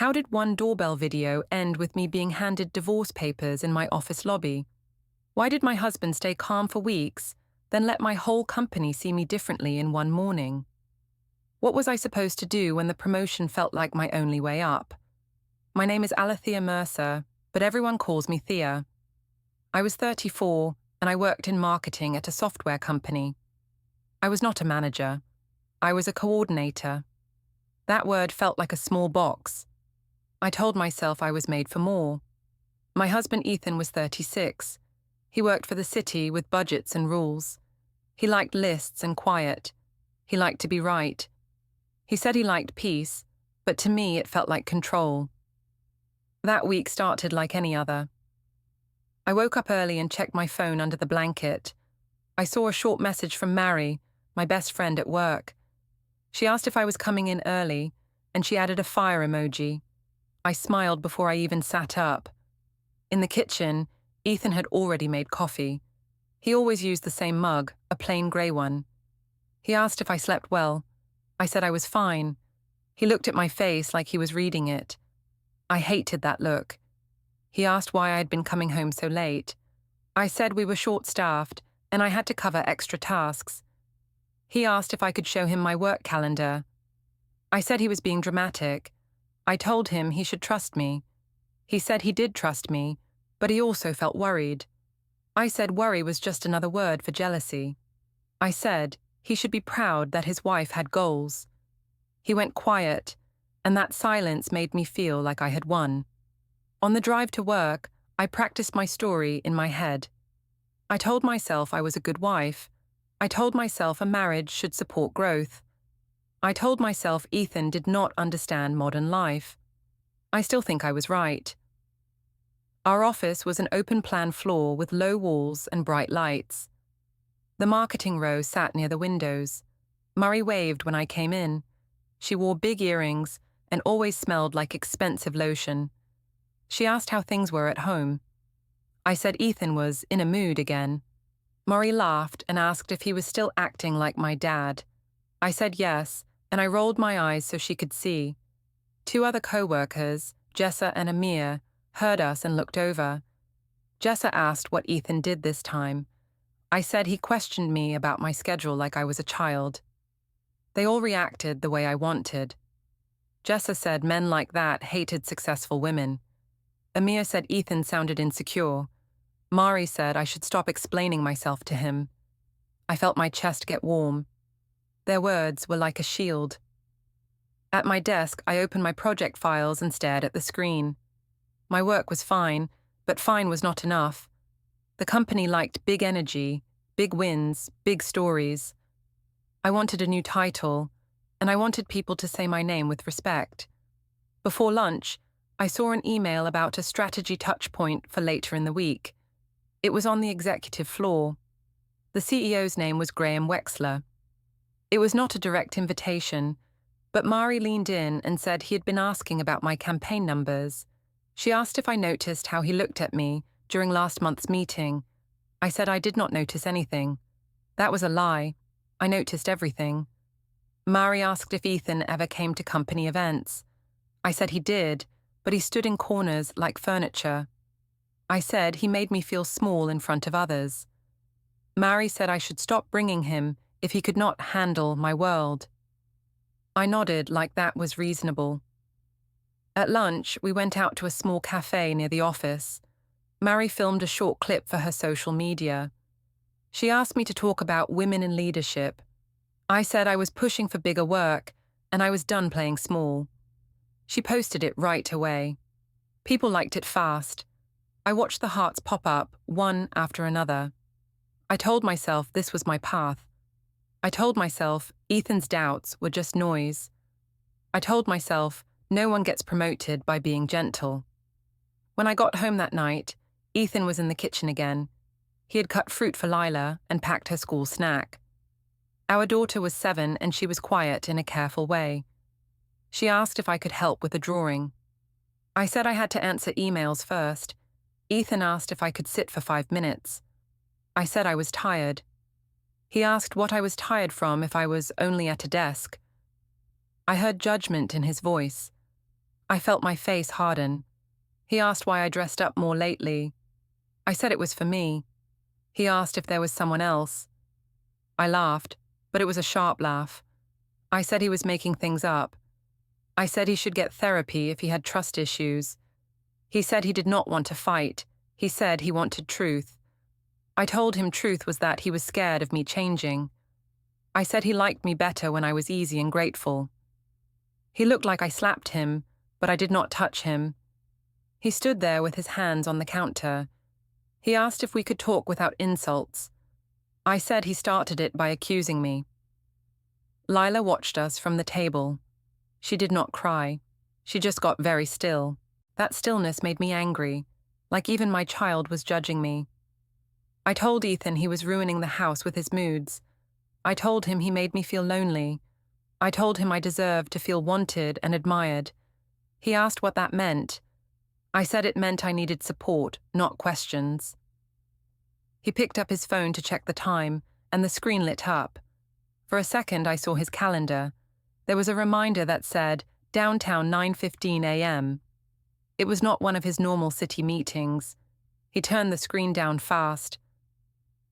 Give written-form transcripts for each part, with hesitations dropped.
How did one doorbell video end with me being handed divorce papers in my office lobby? Why did my husband stay calm for weeks, then let my whole company see me differently in one morning? What was I supposed to do when the promotion felt like my only way up? My name is Alathea Mercer, but everyone calls me Thea. I was 34, and I worked in marketing at a software company. I was not a manager. I was a coordinator. That word felt like a small box. I told myself I was made for more. My husband Ethan was 36. He worked for the city with budgets and rules. He liked lists and quiet. He liked to be right. He said he liked peace, but to me it felt like control. That week started like any other. I woke up early and checked my phone under the blanket. I saw a short message from Mary, my best friend at work. She asked if I was coming in early, and she added a fire emoji. I smiled before I even sat up. In the kitchen, Ethan had already made coffee. He always used the same mug, a plain grey one. He asked if I slept well. I said I was fine. He looked at my face like he was reading it. I hated that look. He asked why I had been coming home so late. I said we were short-staffed, and I had to cover extra tasks. He asked if I could show him my work calendar. I said he was being dramatic. I told him he should trust me. He said he did trust me, but he also felt worried. I said worry was just another word for jealousy. I said he should be proud that his wife had goals. He went quiet, and that silence made me feel like I had won. On the drive to work, I practiced my story in my head. I told myself I was a good wife. I told myself a marriage should support growth. I told myself Ethan did not understand modern life. I still think I was right. Our office was an open-plan floor with low walls and bright lights. The marketing row sat near the windows. Murray waved when I came in. She wore big earrings and always smelled like expensive lotion. She asked how things were at home. I said Ethan was in a mood again. Murray laughed and asked if he was still acting like my dad. I said yes, and I rolled my eyes so she could see. Two other co-workers, Jessa and Amir, heard us and looked over. Jessa asked what Ethan did this time. I said he questioned me about my schedule like I was a child. They all reacted the way I wanted. Jessa said men like that hated successful women. Amir said Ethan sounded insecure. Mari said I should stop explaining myself to him. I felt my chest get warm. Their words were like a shield. At my desk, I opened my project files and stared at the screen. My work was fine, but fine was not enough. The company liked big energy, big wins, big stories. I wanted a new title, and I wanted people to say my name with respect. Before lunch, I saw an email about a strategy touchpoint for later in the week. It was on the executive floor. The CEO's name was Graham Wexler. It was not a direct invitation, but Mari leaned in and said he had been asking about my campaign numbers. She asked if I noticed how he looked at me during last month's meeting. I said I did not notice anything. That was a lie. I noticed everything. Mari asked if Ethan ever came to company events. I said he did, but he stood in corners like furniture. I said he made me feel small in front of others. Mari said I should stop bringing him if he could not handle my world. I nodded like that was reasonable. At lunch, we went out to a small cafe near the office. Mari filmed a short clip for her social media. She asked me to talk about women in leadership. I said I was pushing for bigger work, and I was done playing small. She posted it right away. People liked it fast. I watched the hearts pop up, one after another. I told myself this was my path. I told myself Ethan's doubts were just noise. I told myself no one gets promoted by being gentle. When I got home that night, Ethan was in the kitchen again. He had cut fruit for Lila and packed her school snack. Our daughter was 7 and she was quiet in a careful way. She asked if I could help with a drawing. I said I had to answer emails first. Ethan asked if I could sit for 5 minutes. I said I was tired. He asked what I was tired from if I was only at a desk. I heard judgment in his voice. I felt my face harden. He asked why I dressed up more lately. I said it was for me. He asked if there was someone else. I laughed, but it was a sharp laugh. I said he was making things up. I said he should get therapy if he had trust issues. He said he did not want to fight. He said he wanted truth. I told him truth was that he was scared of me changing. I said he liked me better when I was easy and grateful. He looked like I slapped him, but I did not touch him. He stood there with his hands on the counter. He asked if we could talk without insults. I said he started it by accusing me. Lila watched us from the table. She did not cry. She just got very still. That stillness made me angry, like even my child was judging me. I told Ethan he was ruining the house with his moods. I told him he made me feel lonely. I told him I deserved to feel wanted and admired. He asked what that meant. I said it meant I needed support, not questions. He picked up his phone to check the time, and the screen lit up. For a second, I saw his calendar. There was a reminder that said, downtown 9:15 a.m. It was not one of his normal city meetings. He turned the screen down fast.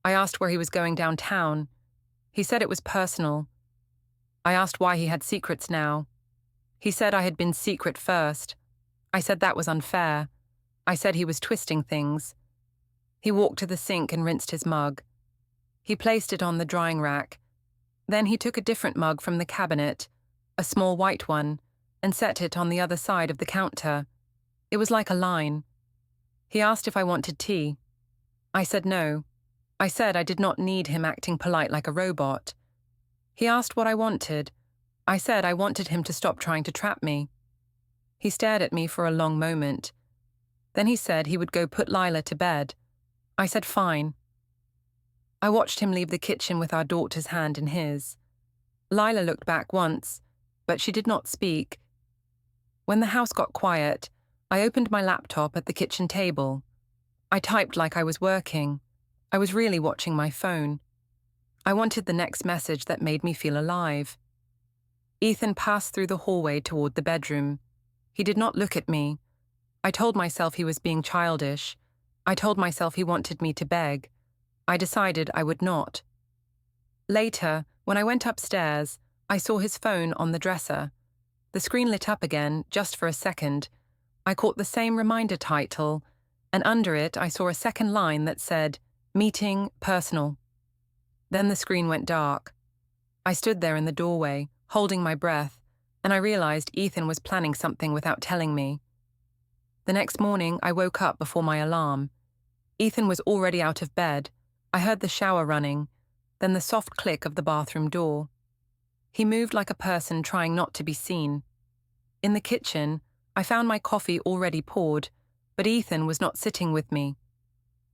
I asked where he was going downtown. He said it was personal. I asked why he had secrets now. He said I had been secret first. I said that was unfair. I said he was twisting things. He walked to the sink and rinsed his mug. He placed it on the drying rack. Then he took a different mug from the cabinet, a small white one, and set it on the other side of the counter. It was like a line. He asked if I wanted tea. I said no. I said I did not need him acting polite like a robot. He asked what I wanted. I said I wanted him to stop trying to trap me. He stared at me for a long moment. Then he said he would go put Lila to bed. I said fine. I watched him leave the kitchen with our daughter's hand in his. Lila looked back once, but she did not speak. When the house got quiet, I opened my laptop at the kitchen table. I typed like I was working. I was really watching my phone. I wanted the next message that made me feel alive. Ethan passed through the hallway toward the bedroom. He did not look at me. I told myself he was being childish. I told myself he wanted me to beg. I decided I would not. Later, when I went upstairs, I saw his phone on the dresser. The screen lit up again, just for a second. I caught the same reminder title, and under it I saw a second line that said, Meeting Personal. Then the screen went dark. I stood there in the doorway, holding my breath, and I realized Ethan was planning something without telling me. The next morning, I woke up before my alarm. Ethan was already out of bed. I heard the shower running, then the soft click of the bathroom door. He moved like a person trying not to be seen. In the kitchen, I found my coffee already poured, but Ethan was not sitting with me.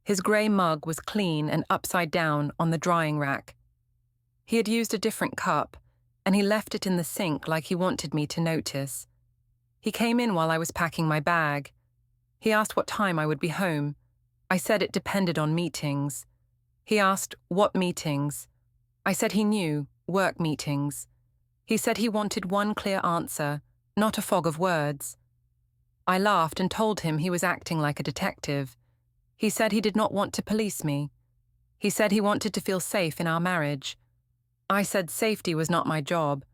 His grey mug was clean and upside down on the drying rack. He had used a different cup, and he left it in the sink like he wanted me to notice. He came in while I was packing my bag. He asked what time I would be home. I said it depended on meetings. He asked, what meetings? I said he knew, work meetings. He said he wanted one clear answer, not a fog of words. I laughed and told him he was acting like a detective. He said he did not want to police me. He said he wanted to feel safe in our marriage. I said safety was not my job.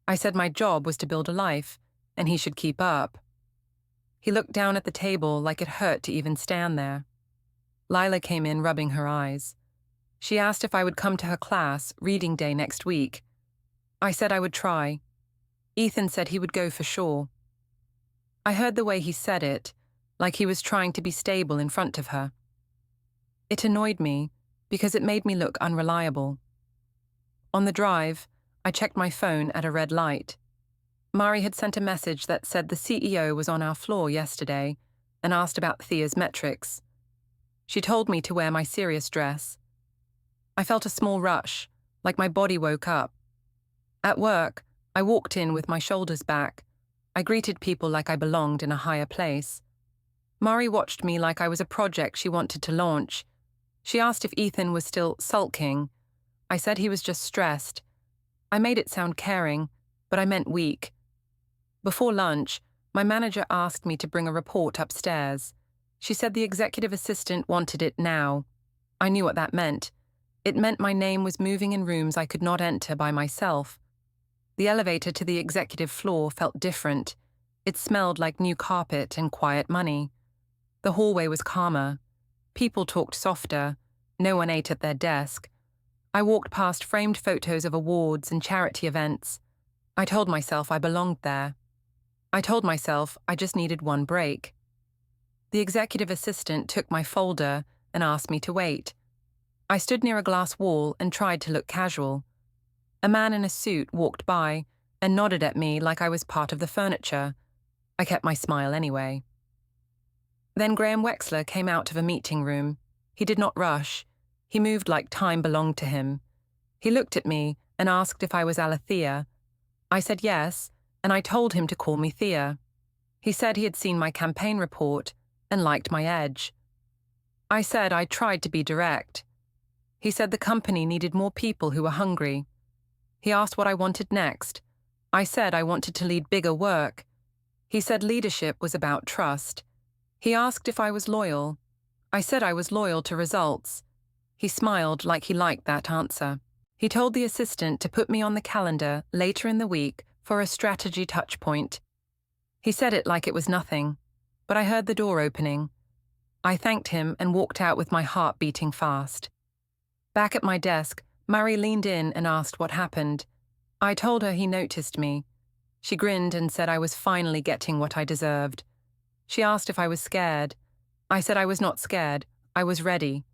I said my job was to build a life, and he should keep up. He looked down at the table like it hurt to even stand there. Lila came in rubbing her eyes. She asked if I would come to her class, reading day next week. I said I would try. Ethan said he would go for sure. I heard the way he said it, like he was trying to be stable in front of her. It annoyed me because it made me look unreliable. On the drive, I checked my phone at a red light. Mari had sent a message that said the CEO was on our floor yesterday and asked about Thea's metrics. She told me to wear my serious dress. I felt a small rush, like my body woke up. At work, I walked in with my shoulders back. I greeted people like I belonged in a higher place. Mari watched me like I was a project she wanted to launch. She asked if Ethan was still sulking. I said he was just stressed. I made it sound caring, but I meant weak. Before lunch, My manager asked me to bring a report upstairs. She said the executive assistant wanted it now. I knew what that meant. It meant my name was moving in rooms I could not enter by myself. The elevator to the executive floor felt different. It smelled like new carpet and quiet money. The hallway was calmer. People talked softer. No one ate at their desk. I walked past framed photos of awards and charity events. I told myself I belonged there. I told myself I just needed one break. The executive assistant took my folder and asked me to wait. I stood near a glass wall and tried to look casual. A man in a suit walked by and nodded at me like I was part of the furniture. I kept my smile anyway. Then Graham Wexler came out of a meeting room. He did not rush. He moved like time belonged to him. He looked at me and asked if I was Alathea. I said yes, and I told him to call me Thea. He said he had seen my campaign report and liked my edge. I said I tried to be direct. He said the company needed more people who were hungry. He asked what I wanted next. I said I wanted to lead bigger work. He said leadership was about trust. He asked if I was loyal. I said I was loyal to results. He smiled like he liked that answer. He told the assistant to put me on the calendar later in the week for a strategy touchpoint. He said it like it was nothing, but I heard the door opening. I thanked him and walked out with my heart beating fast. Back at my desk, Murray leaned in and asked what happened. I told her he noticed me. She grinned and said I was finally getting what I deserved. She asked if I was scared. I said I was not scared. I was ready.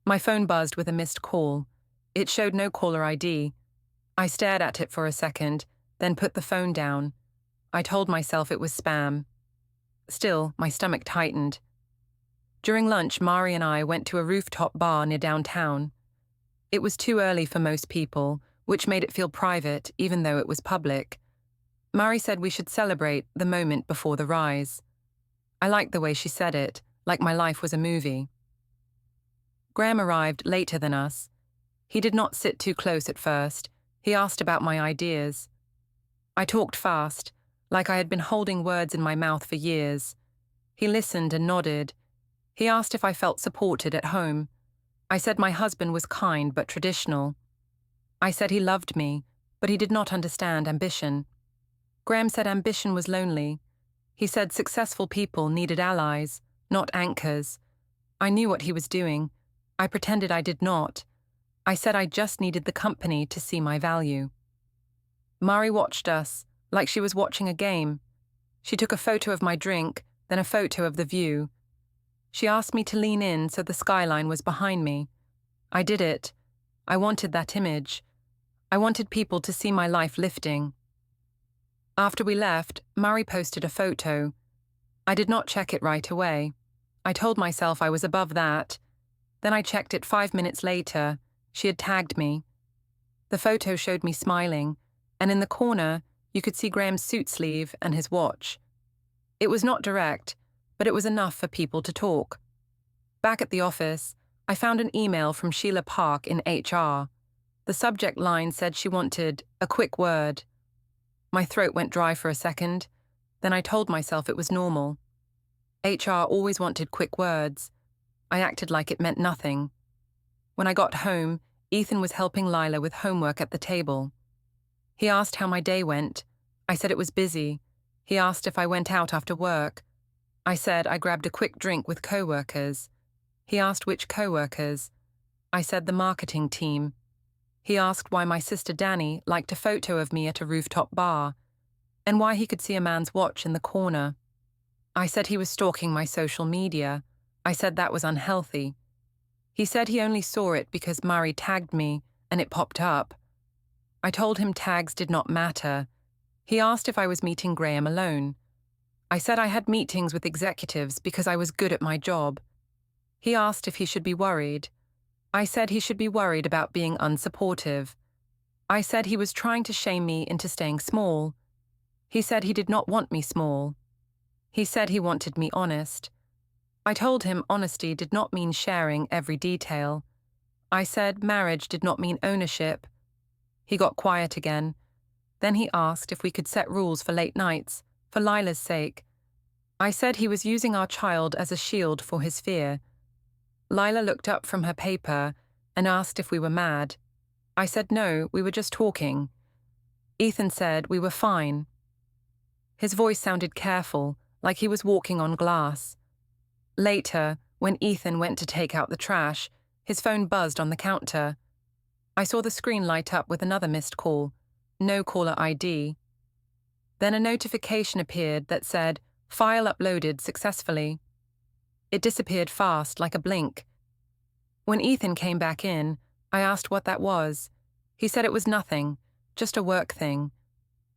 My phone buzzed with a missed call. It showed no caller ID. I stared at it for a second, then put the phone down. I told myself it was spam. Still, my stomach tightened. During lunch, Mari and I went to a rooftop bar near downtown. It was too early for most people, which made it feel private, even though it was public. Mari said we should celebrate the moment before the rise. I liked the way she said it, like my life was a movie. Graham arrived later than us. He did not sit too close at first. He asked about my ideas. I talked fast, like I had been holding words in my mouth for years. He listened and nodded. He asked if I felt supported at home. I said my husband was kind but traditional. I said he loved me, but he did not understand ambition. Graham said ambition was lonely. He said successful people needed allies, not anchors. I knew what he was doing. I pretended I did not. I said I just needed the company to see my value. Mari watched us, like she was watching a game. She took a photo of my drink, then a photo of the view. She asked me to lean in so the skyline was behind me. I did it. I wanted that image. I wanted people to see my life lifting. After we left, Mari posted a photo. I did not check it right away. I told myself I was above that. Then I checked it 5 minutes later. She had tagged me. The photo showed me smiling, and in the corner, you could see Graham's suit sleeve and his watch. It was not direct, but it was enough for people to talk. Back at the office, I found an email from Sheila Park in HR. The subject line said she wanted a quick word. My throat went dry for a second. Then I told myself it was normal. HR always wanted quick words. I acted like it meant nothing. When I got home, Ethan was helping Lila with homework at the table. He asked how my day went. I said it was busy. He asked if I went out after work. I said I grabbed a quick drink with co-workers. He asked which co-workers. I said the marketing team. He asked why my sister Danny liked a photo of me at a rooftop bar, and why he could see a man's watch in the corner. I said he was stalking my social media. I said that was unhealthy. He said he only saw it because Mari tagged me, and it popped up. I told him tags did not matter. He asked if I was meeting Graham alone. I said I had meetings with executives because I was good at my job. He asked if he should be worried. I said he should be worried about being unsupportive. I said he was trying to shame me into staying small. He said he did not want me small. He said he wanted me honest. I told him honesty did not mean sharing every detail. I said marriage did not mean ownership. He got quiet again. Then he asked if we could set rules for late nights, For Lila's sake. I said he was using our child as a shield for his fear. Lila looked up from her paper and asked if we were mad. I said no, we were just talking. Ethan said we were fine. His voice sounded careful, like he was walking on glass. Later, when Ethan went to take out the trash, his phone buzzed on the counter. I saw the screen light up with another missed call. No caller ID. Then a notification appeared that said, "File uploaded successfully." It disappeared fast, like a blink. When Ethan came back in, I asked what that was. He said it was nothing, just a work thing.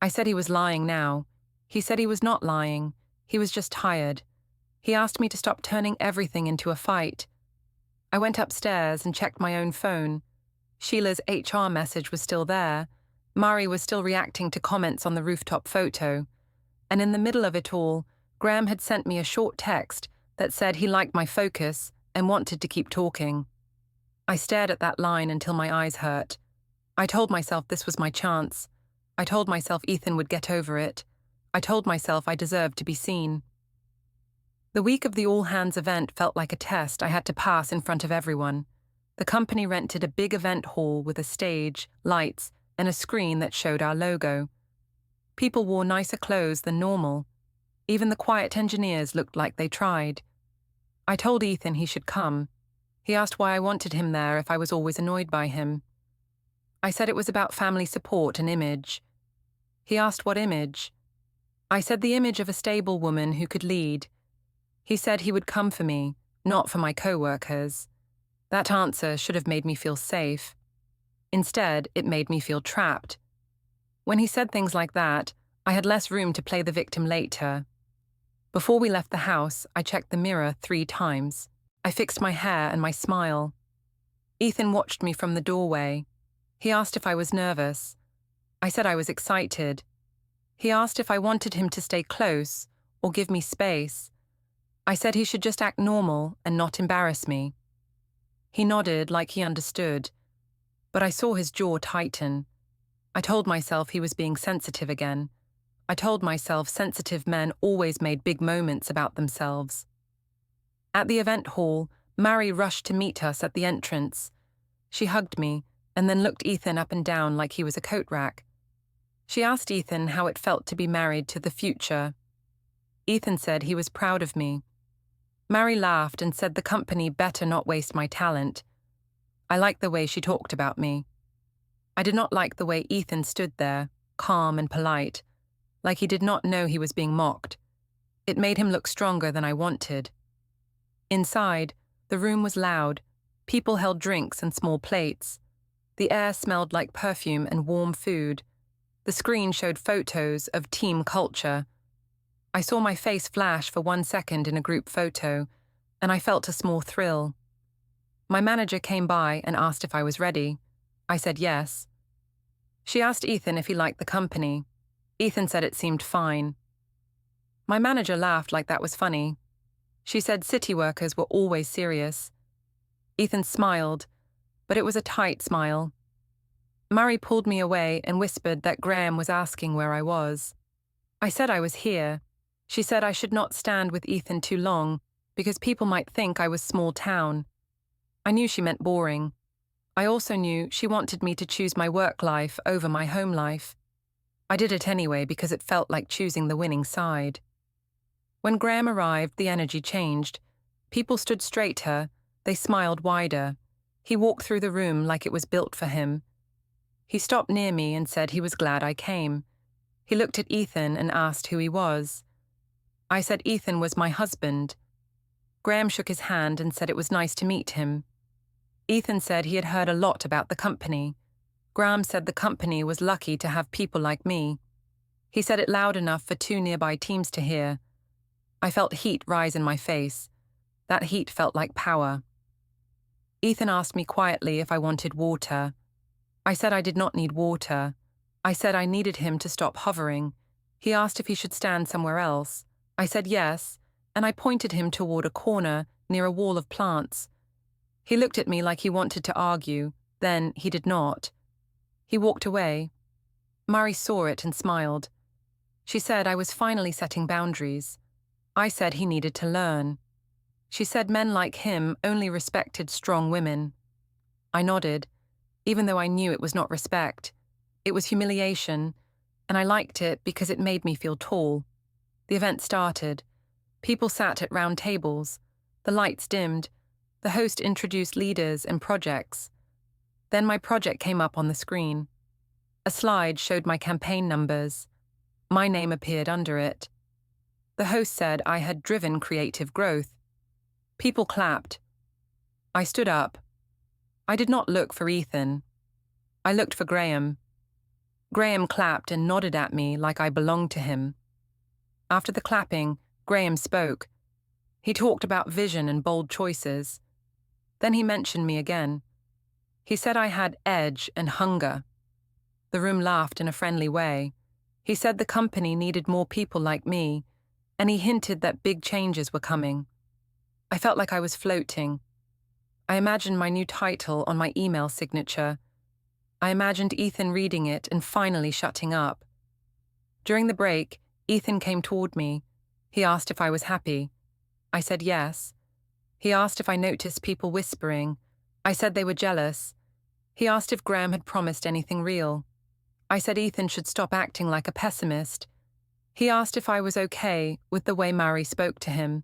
I said he was lying now. He said he was not lying. He was just tired. He asked me to stop turning everything into a fight. I went upstairs and checked my own phone. Sheila's HR message was still there. Mari was still reacting to comments on the rooftop photo. And in the middle of it all, Graham had sent me a short text that said he liked my focus and wanted to keep talking. I stared at that line until my eyes hurt. I told myself this was my chance. I told myself Ethan would get over it. I told myself I deserved to be seen. The week of the all-hands event felt like a test I had to pass in front of everyone. The company rented a big event hall with a stage, lights, and a screen that showed our logo. People wore nicer clothes than normal. Even the quiet engineers looked like they tried. I told Ethan he should come. He asked why I wanted him there if I was always annoyed by him. I said it was about family support and image. He asked what image. I said the image of a stable woman who could lead. He said he would come for me, not for my co-workers. That answer should have made me feel safe. Instead, it made me feel trapped. When he said things like that, I had less room to play the victim later. Before we left the house, I checked the mirror 3 times. I fixed my hair and my smile. Ethan watched me from the doorway. He asked if I was nervous. I said I was excited. He asked if I wanted him to stay close or give me space. I said he should just act normal and not embarrass me. He nodded like he understood, but I saw his jaw tighten. I told myself he was being sensitive again. I told myself sensitive men always made big moments about themselves. At the event hall, Mary rushed to meet us at the entrance. She hugged me and then looked Ethan up and down like he was a coat rack. She asked Ethan how it felt to be married to the future. Ethan said he was proud of me. Mary laughed and said the company better not waste my talent. I liked the way she talked about me. I did not like the way Ethan stood there, calm and polite, like he did not know he was being mocked. It made him look stronger than I wanted. Inside, the room was loud. People held drinks and small plates. The air smelled like perfume and warm food. The screen showed photos of team culture. I saw my face flash for 1 second in a group photo, and I felt a small thrill. My manager came by and asked if I was ready. I said yes. She asked Ethan if he liked the company. Ethan said it seemed fine. My manager laughed like that was funny. She said city workers were always serious. Ethan smiled, but it was a tight smile. Murray pulled me away and whispered that Graham was asking where I was. I said I was here. She said I should not stand with Ethan too long because people might think I was small town. I knew she meant boring. I also knew she wanted me to choose my work life over my home life. I did it anyway because it felt like choosing the winning side. When Graham arrived, the energy changed. People stood straighter. They smiled wider. He walked through the room like it was built for him. He stopped near me and said he was glad I came. He looked at Ethan and asked who he was. I said Ethan was my husband. Graham shook his hand and said it was nice to meet him. Ethan said he had heard a lot about the company. Graham said the company was lucky to have people like me. He said it loud enough for 2 nearby teams to hear. I felt heat rise in my face. That heat felt like power. Ethan asked me quietly if I wanted water. I said I did not need water. I said I needed him to stop hovering. He asked if he should stand somewhere else. I said yes, and I pointed him toward a corner near a wall of plants. He looked at me like he wanted to argue, then he did not. He walked away. Murray saw it and smiled. She said I was finally setting boundaries. I said he needed to learn. She said men like him only respected strong women. I nodded, even though I knew it was not respect. It was humiliation, and I liked it because it made me feel tall. The event started. People sat at round tables. The lights dimmed. The host introduced leaders and projects. Then my project came up on the screen. A slide showed my campaign numbers. My name appeared under it. The host said I had driven creative growth. People clapped. I stood up. I did not look for Ethan. I looked for Graham. Graham clapped and nodded at me like I belonged to him. After the clapping, Graham spoke. He talked about vision and bold choices. Then he mentioned me again. He said I had edge and hunger. The room laughed in a friendly way. He said the company needed more people like me, and he hinted that big changes were coming. I felt like I was floating. I imagined my new title on my email signature. I imagined Ethan reading it and finally shutting up. During the break, Ethan came toward me. He asked if I was happy. I said yes. He asked if I noticed people whispering. I said they were jealous. He asked if Graham had promised anything real. I said Ethan should stop acting like a pessimist. He asked if I was okay with the way Mari spoke to him.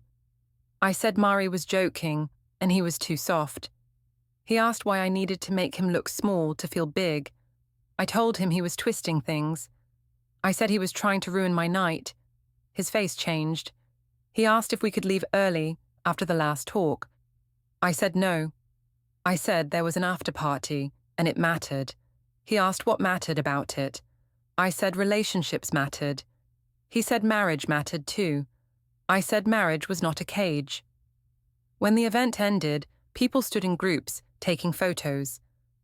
I said Mari was joking and he was too soft. He asked why I needed to make him look small to feel big. I told him he was twisting things. I said he was trying to ruin my night. His face changed. He asked if we could leave early after the last talk. I said no. I said there was an after party and it mattered. He asked what mattered about it. I said relationships mattered. He said marriage mattered too. I said marriage was not a cage. When the event ended, people stood in groups, taking photos.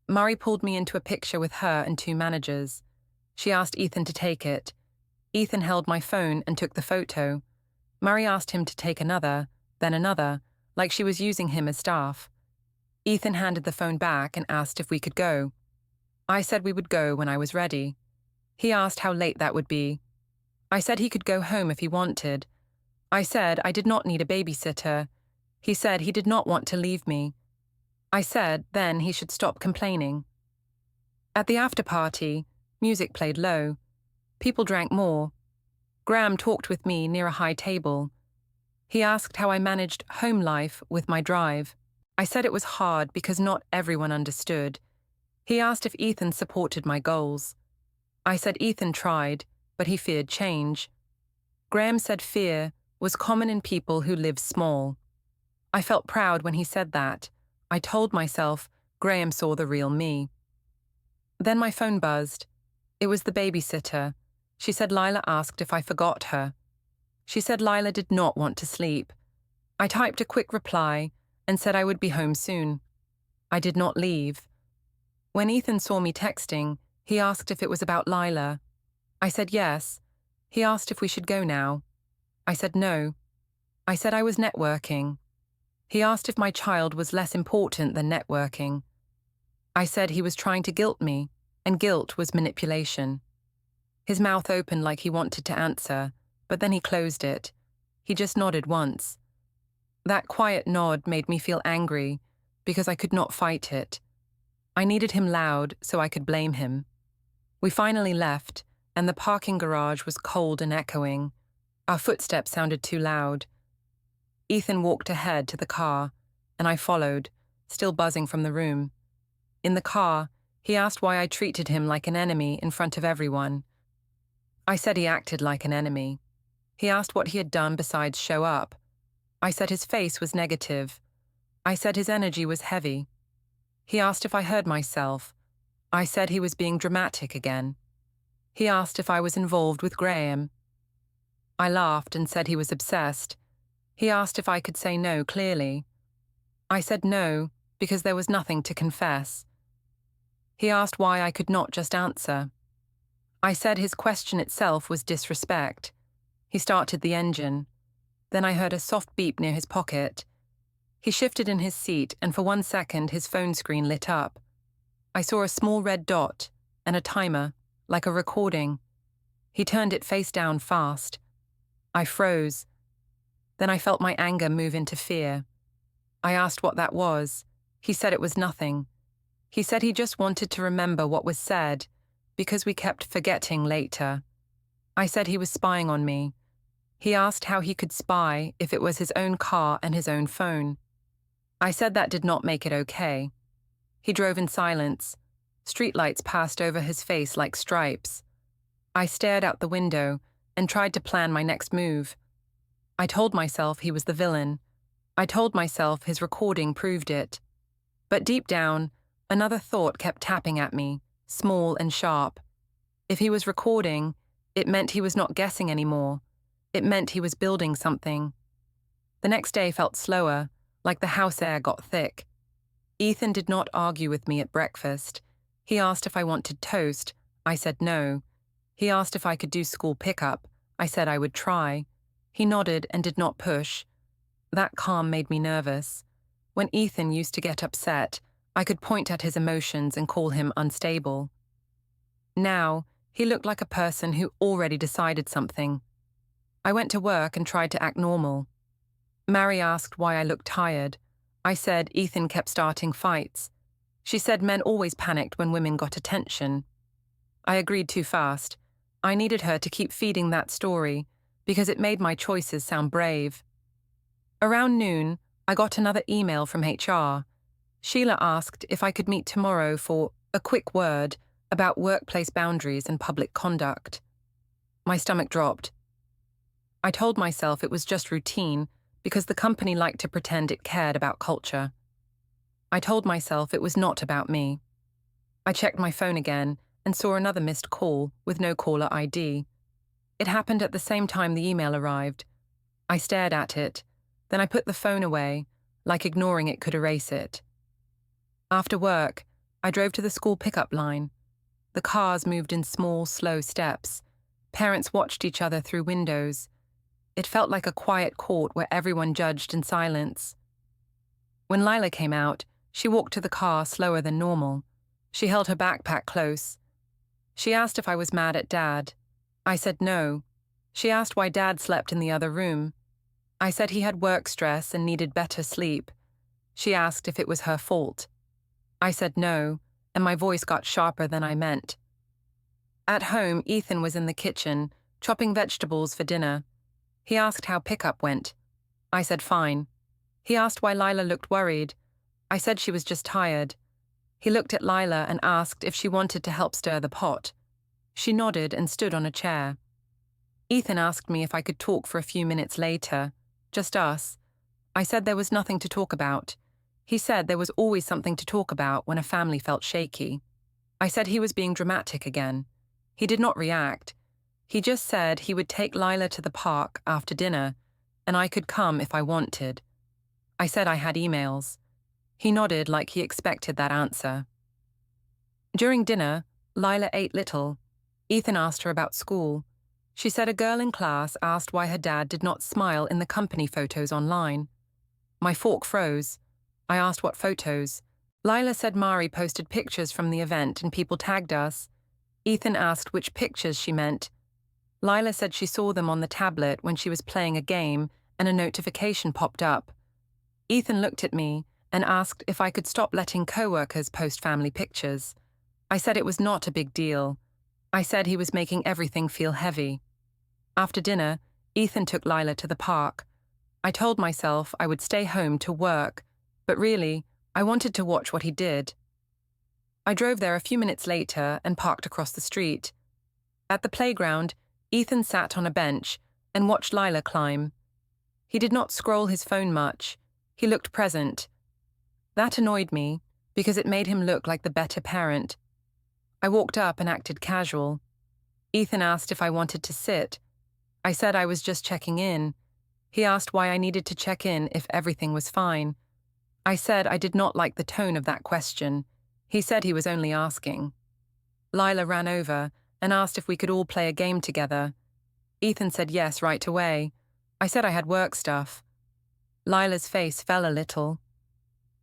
Mari pulled me into a picture with her and two managers. She asked Ethan to take it. Ethan held my phone and took the photo. Mari asked him to take another, then another, like she was using him as staff. Ethan handed the phone back and asked if we could go. I said we would go when I was ready. He asked how late that would be. I said he could go home if he wanted. I said I did not need a babysitter. He said he did not want to leave me. I said then he should stop complaining. At the after party, music played low. People drank more. Graham talked with me near a high table. He asked how I managed home life with my drive. I said it was hard because not everyone understood. He asked if Ethan supported my goals. I said Ethan tried, but he feared change. Graham said fear was common in people who live small. I felt proud when he said that. I told myself Graham saw the real me. Then my phone buzzed. It was the babysitter. She said Lila asked if I forgot her. She said Lila did not want to sleep. I typed a quick reply and said I would be home soon. I did not leave. When Ethan saw me texting, he asked if it was about Lila. I said yes. He asked if we should go now. I said no. I said I was networking. He asked if my child was less important than networking. I said he was trying to guilt me, and guilt was manipulation. His mouth opened like he wanted to answer, but then he closed it. He just nodded once. That quiet nod made me feel angry, because I could not fight it. I needed him loud so I could blame him. We finally left, and the parking garage was cold and echoing. Our footsteps sounded too loud. Ethan walked ahead to the car, and I followed, still buzzing from the room. In the car, he asked why I treated him like an enemy in front of everyone. I said he acted like an enemy. He asked what he had done besides show up. I said his face was negative. I said his energy was heavy. He asked if I heard myself. I said he was being dramatic again. He asked if I was involved with Graham. I laughed and said he was obsessed. He asked if I could say no clearly. I said no, because there was nothing to confess. He asked why I could not just answer. I said his question itself was disrespect. He started the engine. Then I heard a soft beep near his pocket. He shifted in his seat, and for 1 second his phone screen lit up. I saw a small red dot and a timer, like a recording. He turned it face down fast. I froze. Then I felt my anger move into fear. I asked what that was. He said it was nothing. He said he just wanted to remember what was said, because we kept forgetting later. I said he was spying on me. He asked how he could spy if it was his own car and his own phone. I said that did not make it okay. He drove in silence. Streetlights passed over his face like stripes. I stared out the window and tried to plan my next move. I told myself he was the villain. I told myself his recording proved it. But deep down, another thought kept tapping at me, small and sharp. If he was recording, it meant he was not guessing anymore. It meant he was building something. The next day felt slower, like the house air got thick. Ethan did not argue with me at breakfast. He asked if I wanted toast. I said no. He asked if I could do school pickup. I said I would try. He nodded and did not push. That calm made me nervous. When Ethan used to get upset, I could point at his emotions and call him unstable. Now, he looked like a person who already decided something. I went to work and tried to act normal. Mary asked why I looked tired. I said Ethan kept starting fights. She said men always panicked when women got attention. I agreed too fast. I needed her to keep feeding that story because it made my choices sound brave. Around noon, I got another email from HR. Sheila asked if I could meet tomorrow for a quick word about workplace boundaries and public conduct. My stomach dropped. I told myself it was just routine because the company liked to pretend it cared about culture. I told myself it was not about me. I checked my phone again and saw another missed call with no caller ID. It happened at the same time the email arrived. I stared at it, then I put the phone away, like ignoring it could erase it. After work, I drove to the school pickup line. The cars moved in small, slow steps. Parents watched each other through windows. It felt like a quiet court where everyone judged in silence. When Lila came out, she walked to the car slower than normal. She held her backpack close. She asked if I was mad at Dad. I said no. She asked why Dad slept in the other room. I said he had work stress and needed better sleep. She asked if it was her fault. I said no, and my voice got sharper than I meant. At home, Ethan was in the kitchen, chopping vegetables for dinner. He asked how pickup went. I said fine. He asked why Lila looked worried. I said she was just tired. He looked at Lila and asked if she wanted to help stir the pot. She nodded and stood on a chair. Ethan asked me if I could talk for a few minutes later, just us. I said there was nothing to talk about. He said there was always something to talk about when a family felt shaky. I said he was being dramatic again. He did not react. He just said he would take Lila to the park after dinner, and I could come if I wanted. I said I had emails. He nodded like he expected that answer. During dinner, Lila ate little. Ethan asked her about school. She said a girl in class asked why her dad did not smile in the company photos online. My fork froze. I asked what photos. Lila said Mari posted pictures from the event and people tagged us. Ethan asked which pictures she meant. Lila said she saw them on the tablet when she was playing a game and a notification popped up. Ethan looked at me and asked if I could stop letting co-workers post family pictures. I said it was not a big deal. I said he was making everything feel heavy. After dinner, Ethan took Lila to the park. I told myself I would stay home to work, but really, I wanted to watch what he did. I drove there a few minutes later and parked across the street. At the playground, Ethan sat on a bench and watched Lila climb. He did not scroll his phone much. He looked present. That annoyed me because it made him look like the better parent. I walked up and acted casual. Ethan asked if I wanted to sit. I said I was just checking in. He asked why I needed to check in if everything was fine. I said I did not like the tone of that question. He said he was only asking. Lila ran over and asked if we could all play a game together. Ethan said yes right away. I said I had work stuff. Lila's face fell a little.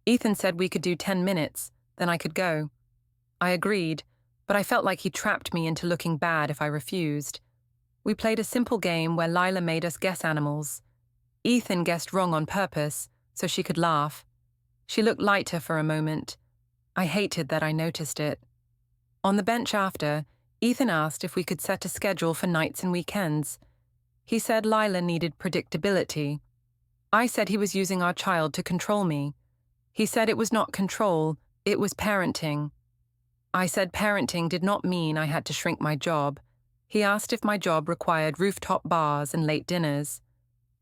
Ethan said we could do 10 minutes, then I could go. I agreed, but I felt like he trapped me into looking bad if I refused. We played a simple game where Lila made us guess animals. Ethan guessed wrong on purpose, so she could laugh. She looked lighter for a moment. I hated that I noticed it. On the bench after, Ethan asked if we could set a schedule for nights and weekends. He said Lila needed predictability. I said he was using our child to control me. He said it was not control, it was parenting. I said parenting did not mean I had to shrink my job. He asked if my job required rooftop bars and late dinners.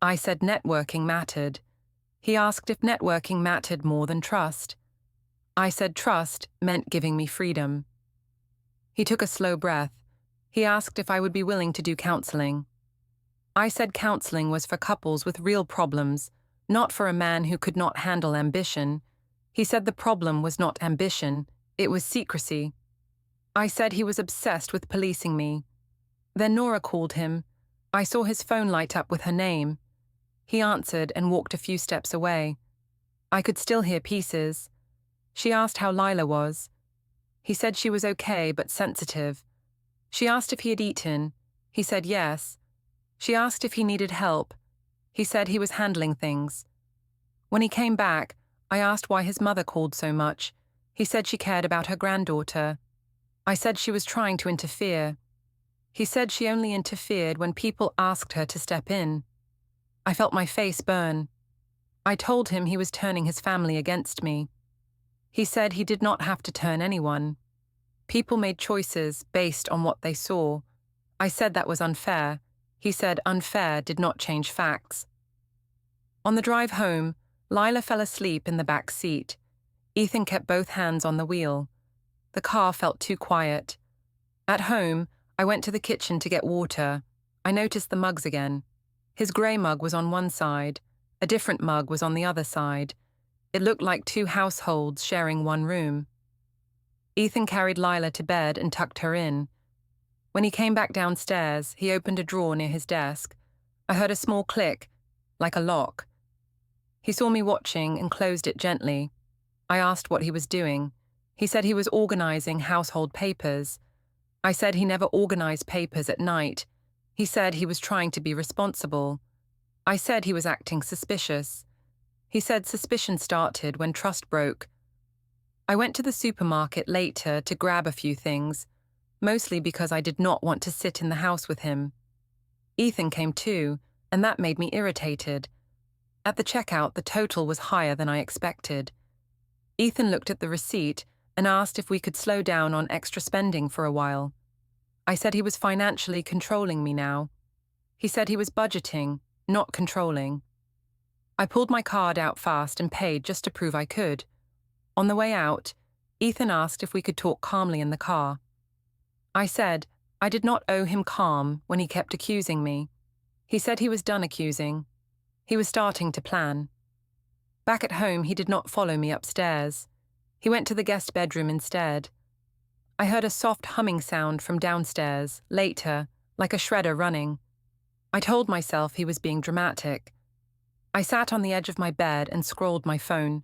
I said networking mattered. He asked if networking mattered more than trust. I said trust meant giving me freedom. He took a slow breath. He asked if I would be willing to do counseling. I said counseling was for couples with real problems, not for a man who could not handle ambition. He said the problem was not ambition, it was secrecy. I said he was obsessed with policing me. Then Nora called him. I saw his phone light up with her name. He answered and walked a few steps away. I could still hear pieces. She asked how Lila was. He said she was okay but sensitive. She asked if he had eaten. He said yes. She asked if he needed help. He said he was handling things. When he came back, I asked why his mother called so much. He said she cared about her granddaughter. I said she was trying to interfere. He said she only interfered when people asked her to step in. I felt my face burn. I told him he was turning his family against me. He said he did not have to turn anyone. People made choices based on what they saw. I said that was unfair. He said unfair did not change facts. On the drive home, Lila fell asleep in the back seat. Ethan kept both hands on the wheel. The car felt too quiet. At home, I went to the kitchen to get water. I noticed the mugs again. His grey mug was on one side. A different mug was on the other side. It looked like two households sharing one room. Ethan carried Lila to bed and tucked her in. When he came back downstairs, he opened a drawer near his desk. I heard a small click, like a lock. He saw me watching and closed it gently. I asked what he was doing. He said he was organizing household papers. I said he never organized papers at night. He said he was trying to be responsible. I said he was acting suspicious. He said suspicion started when trust broke. I went to the supermarket later to grab a few things, mostly because I did not want to sit in the house with him. Ethan came too, and that made me irritated. At the checkout, the total was higher than I expected. Ethan looked at the receipt and asked if we could slow down on extra spending for a while. I said he was financially controlling me now. He said he was budgeting, not controlling. I pulled my card out fast and paid just to prove I could. On the way out, Ethan asked if we could talk calmly in the car. I said I did not owe him calm when he kept accusing me. He said he was done accusing. He was starting to plan. Back at home, he did not follow me upstairs. He went to the guest bedroom instead. I heard a soft humming sound from downstairs, later, like a shredder running. I told myself he was being dramatic. I sat on the edge of my bed and scrolled my phone.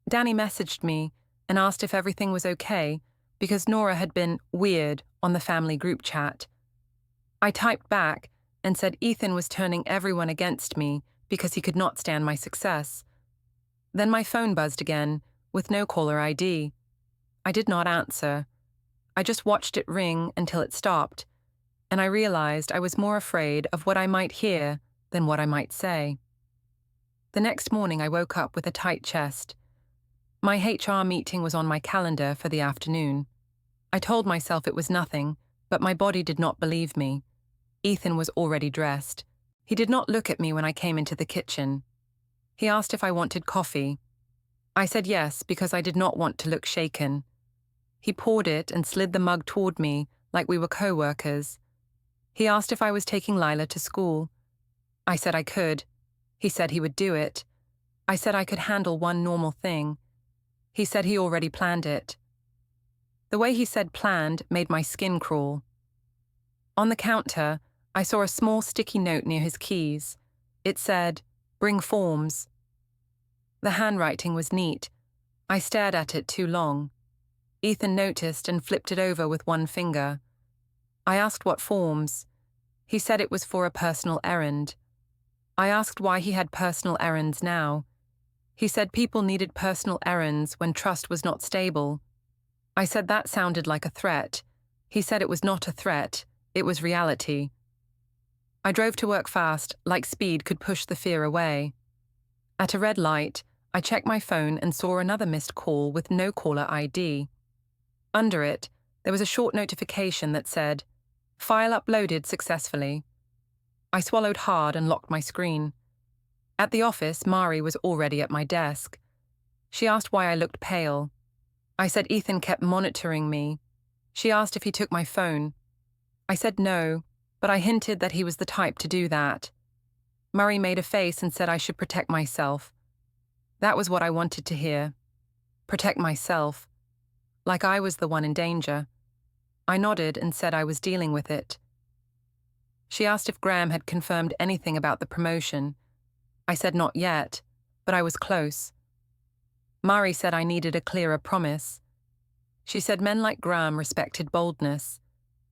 Danny messaged me and asked if everything was okay because Nora had been weird on the family group chat. I typed back and said Ethan was turning everyone against me because he could not stand my success. Then my phone buzzed again, with no caller ID. I did not answer. I just watched it ring until it stopped, and I realized I was more afraid of what I might hear than what I might say. The next morning I woke up with a tight chest. My HR meeting was on my calendar for the afternoon. I told myself it was nothing, but my body did not believe me. Ethan was already dressed. He did not look at me when I came into the kitchen. He asked if I wanted coffee. I said yes because I did not want to look shaken. He poured it and slid the mug toward me like we were co-workers. He asked if I was taking Lila to school. I said I could. He said he would do it. I said I could handle one normal thing. He said he already planned it. The way he said planned made my skin crawl. On the counter, I saw a small sticky note near his keys. It said, "Bring forms." The handwriting was neat. I stared at it too long. Ethan noticed and flipped it over with one finger. I asked what forms. He said it was for a personal errand. I asked why he had personal errands now. He said people needed personal errands when trust was not stable. I said that sounded like a threat. He said it was not a threat, it was reality. I drove to work fast, like speed could push the fear away. At a red light, I checked my phone and saw another missed call with no caller ID. Under it, there was a short notification that said, "File uploaded successfully." I swallowed hard and locked my screen. At the office, Mari was already at my desk. She asked why I looked pale. I said Ethan kept monitoring me. She asked if he took my phone. I said no, but I hinted that he was the type to do that. Murray made a face and said I should protect myself. That was what I wanted to hear. Protect myself. Like I was the one in danger. I nodded and said I was dealing with it. She asked if Graham had confirmed anything about the promotion. I said not yet, but I was close. Mari said I needed a clearer promise. She said men like Graham respected boldness.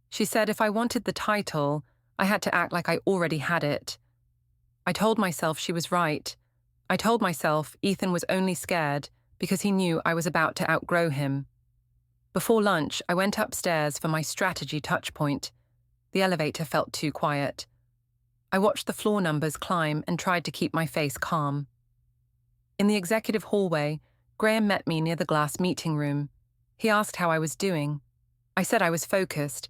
She said if I wanted the title, I had to act like I already had it. I told myself she was right. I told myself Ethan was only scared because he knew I was about to outgrow him. Before lunch, I went upstairs for my strategy touchpoint. The elevator felt too quiet. I watched the floor numbers climb and tried to keep my face calm. In the executive hallway, Graham met me near the glass meeting room. He asked how I was doing. I said I was focused.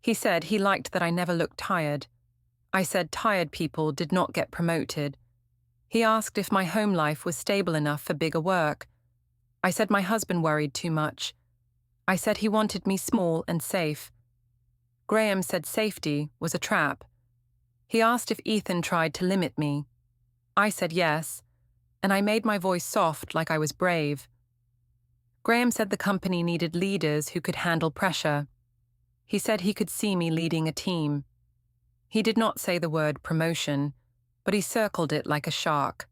He said he liked that I never looked tired. I said tired people did not get promoted. He asked if my home life was stable enough for bigger work. I said my husband worried too much. I said he wanted me small and safe. Graham said safety was a trap. He asked if Ethan tried to limit me. I said yes, and I made my voice soft like I was brave. Graham said the company needed leaders who could handle pressure. He said he could see me leading a team. He did not say the word promotion, but he circled it like a shark.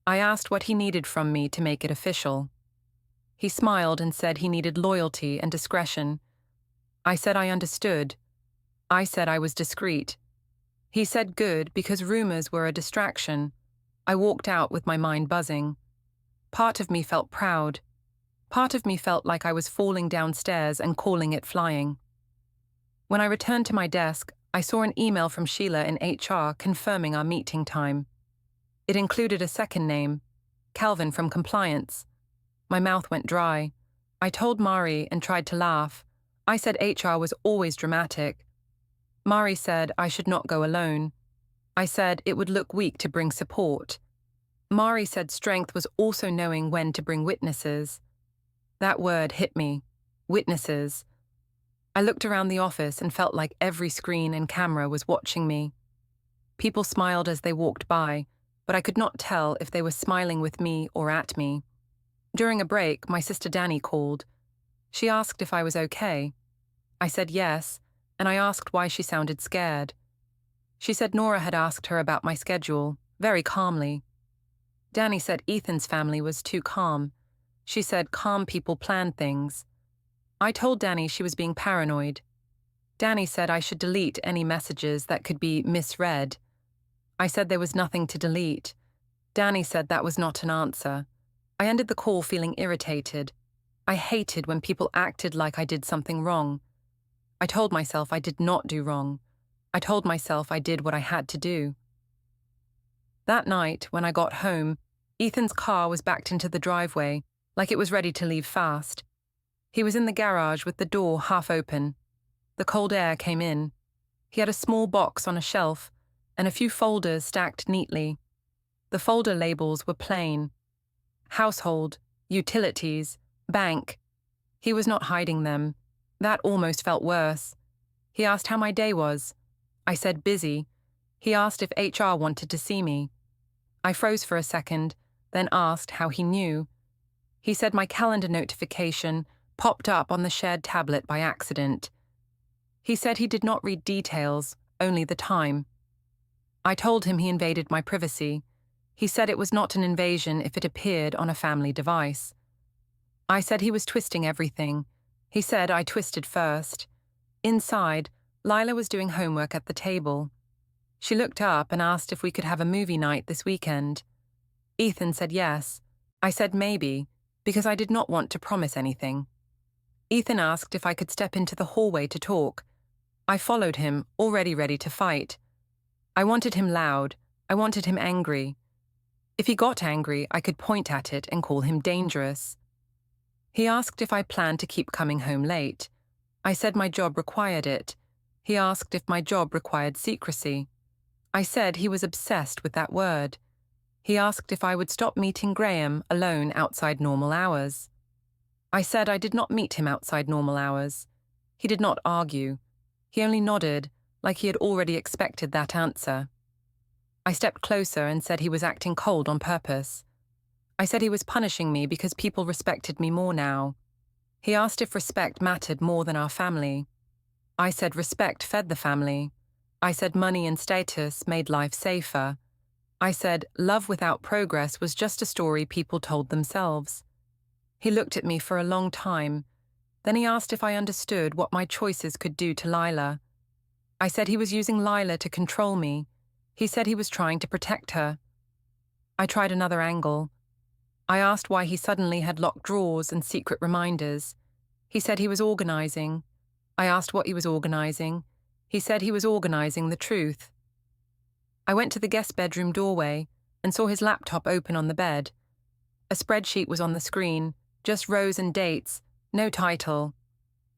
I asked what he needed from me to make it official. He smiled and said he needed loyalty and discretion. I said I understood. I said I was discreet. He said good because rumors were a distraction. I walked out with my mind buzzing. Part of me felt proud. Part of me felt like I was falling downstairs and calling it flying. When I returned to my desk, I saw an email from Sheila in HR confirming our meeting time. It included a second name, Calvin from compliance. My mouth went dry. I told Mari and tried to laugh. I said HR was always dramatic. Mari said I should not go alone. I said it would look weak to bring support. Mari said strength was also knowing when to bring witnesses. That word hit me. Witnesses. I looked around the office and felt like every screen and camera was watching me. People smiled as they walked by, but I could not tell if they were smiling with me or at me. During a break, my sister Danny called. She asked if I was okay. I said yes, and I asked why she sounded scared. She said Nora had asked her about my schedule, very calmly. Danny said Ethan's family was too calm. She said calm people plan things. I told Danny she was being paranoid. Danny said I should delete any messages that could be misread. I said there was nothing to delete. Danny said that was not an answer. I ended the call feeling irritated. I hated when people acted like I did something wrong. I told myself I did not do wrong. I told myself I did what I had to do. That night, when I got home, Ethan's car was backed into the driveway, like it was ready to leave fast. He was in the garage with the door half open. The cold air came in. He had a small box on a shelf and a few folders stacked neatly. The folder labels were plain. Household, utilities, bank. He was not hiding them. That almost felt worse. He asked how my day was. I said busy. He asked if HR wanted to see me. I froze for a second, then asked how he knew. He said my calendar notification popped up on the shared tablet by accident. He said he did not read details, only the time. I told him he invaded my privacy. He said it was not an invasion if it appeared on a family device. I said he was twisting everything. He said I twisted first. Inside, Lila was doing homework at the table. She looked up and asked if we could have a movie night this weekend. Ethan said yes. I said maybe, because I did not want to promise anything. Ethan asked if I could step into the hallway to talk. I followed him, already ready to fight. I wanted him loud. I wanted him angry. If he got angry, I could point at it and call him dangerous. He asked if I planned to keep coming home late. I said my job required it. He asked if my job required secrecy. I said he was obsessed with that word. He asked if I would stop meeting Graham alone outside normal hours. I said I did not meet him outside normal hours. He did not argue. He only nodded, like he had already expected that answer. I stepped closer and said he was acting cold on purpose. I said he was punishing me because people respected me more now. He asked if respect mattered more than our family. I said respect fed the family. I said money and status made life safer. I said love without progress was just a story people told themselves. He looked at me for a long time. Then he asked if I understood what my choices could do to Lila. I said he was using Lila to control me. He said he was trying to protect her. I tried another angle. I asked why he suddenly had locked drawers and secret reminders. He said he was organizing. I asked what he was organizing. He said he was organizing the truth. I went to the guest bedroom doorway and saw his laptop open on the bed. A spreadsheet was on the screen, just rows and dates, no title.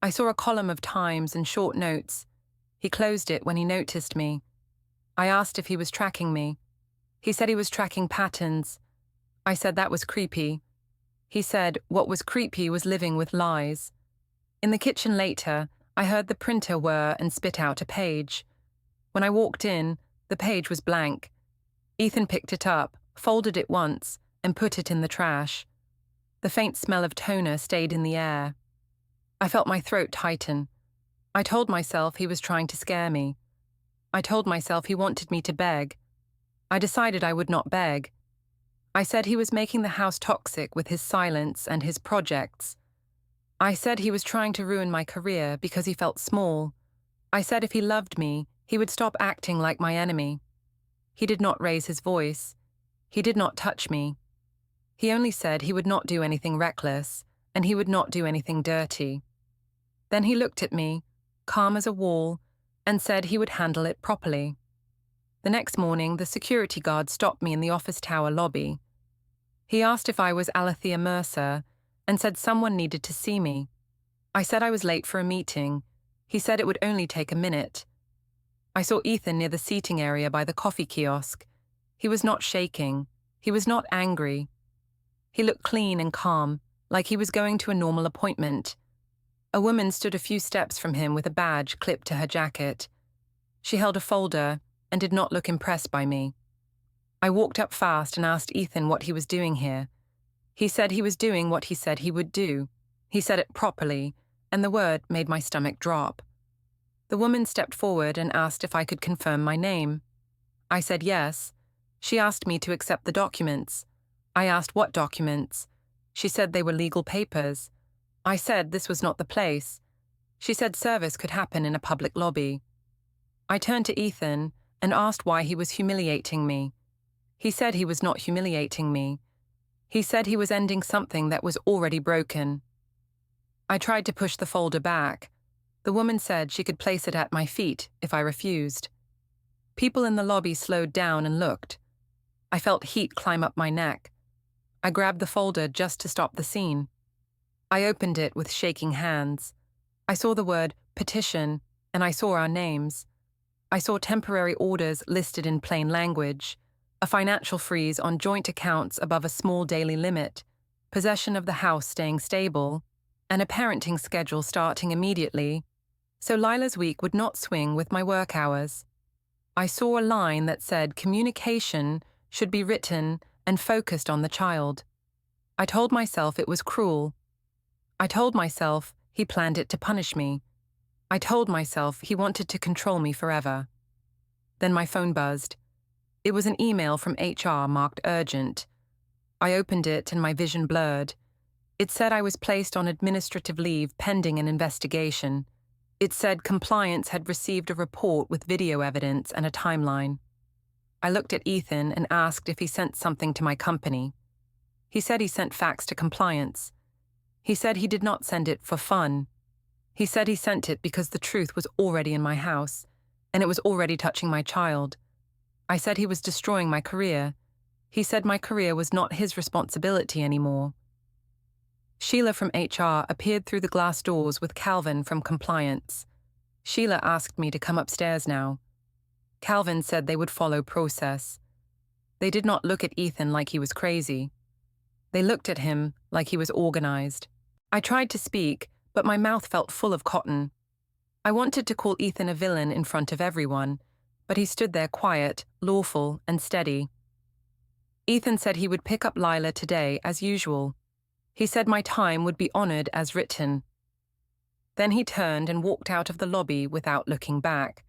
I saw a column of times and short notes. He closed it when he noticed me. I asked if he was tracking me. He said he was tracking patterns. I said that was creepy. He said what was creepy was living with lies. In the kitchen later, I heard the printer whir and spit out a page. When I walked in, the page was blank. Ethan picked it up, folded it once, and put it in the trash. The faint smell of toner stayed in the air. I felt my throat tighten. I told myself he was trying to scare me. I told myself he wanted me to beg. I decided I would not beg. I said he was making the house toxic with his silence and his projects. I said he was trying to ruin my career because he felt small. I said if he loved me, he would stop acting like my enemy. He did not raise his voice. He did not touch me. He only said he would not do anything reckless, and he would not do anything dirty. Then he looked at me, calm as a wall, and said he would handle it properly. The next morning, the security guard stopped me in the office tower lobby. He asked if I was Alathea Mercer, and said someone needed to see me. I said I was late for a meeting. He said it would only take a minute. I saw Ethan near the seating area by the coffee kiosk. He was not shaking. He was not angry. He looked clean and calm, like he was going to a normal appointment. A woman stood a few steps from him with a badge clipped to her jacket. She held a folder and did not look impressed by me. I walked up fast and asked Ethan what he was doing here. He said he was doing what he said he would do. He said it properly, and the word made my stomach drop. The woman stepped forward and asked if I could confirm my name. I said yes. She asked me to accept the documents. I asked what documents. She said they were legal papers. I said this was not the place. She said service could happen in a public lobby. I turned to Ethan and asked why he was humiliating me. He said he was not humiliating me. He said he was ending something that was already broken. I tried to push the folder back. The woman said she could place it at my feet if I refused. People in the lobby slowed down and looked. I felt heat climb up my neck. I grabbed the folder just to stop the scene. I opened it with shaking hands. I saw the word petition, and I saw our names. I saw temporary orders listed in plain language, a financial freeze on joint accounts above a small daily limit, possession of the house staying stable, and a parenting schedule starting immediately, so Lila's week would not swing with my work hours. I saw a line that said communication should be written and focused on the child. I told myself it was cruel. I told myself he planned it to punish me. I told myself he wanted to control me forever. Then my phone buzzed. It was an email from HR marked urgent. I opened it and my vision blurred. It said I was placed on administrative leave pending an investigation. It said compliance had received a report with video evidence and a timeline. I looked at Ethan and asked if he sent something to my company. He said he sent fax to compliance. He said he did not send it for fun. He said he sent it because the truth was already in my house, and it was already touching my child. I said he was destroying my career. He said my career was not his responsibility anymore. Sheila from HR appeared through the glass doors with Calvin from compliance. Sheila asked me to come upstairs now. Calvin said they would follow process. They did not look at Ethan like he was crazy. They looked at him like he was organized. I tried to speak, but my mouth felt full of cotton. I wanted to call Ethan a villain in front of everyone, but he stood there quiet, lawful, and steady. Ethan said he would pick up Lila today as usual. He said my time would be honored as written. Then he turned and walked out of the lobby without looking back.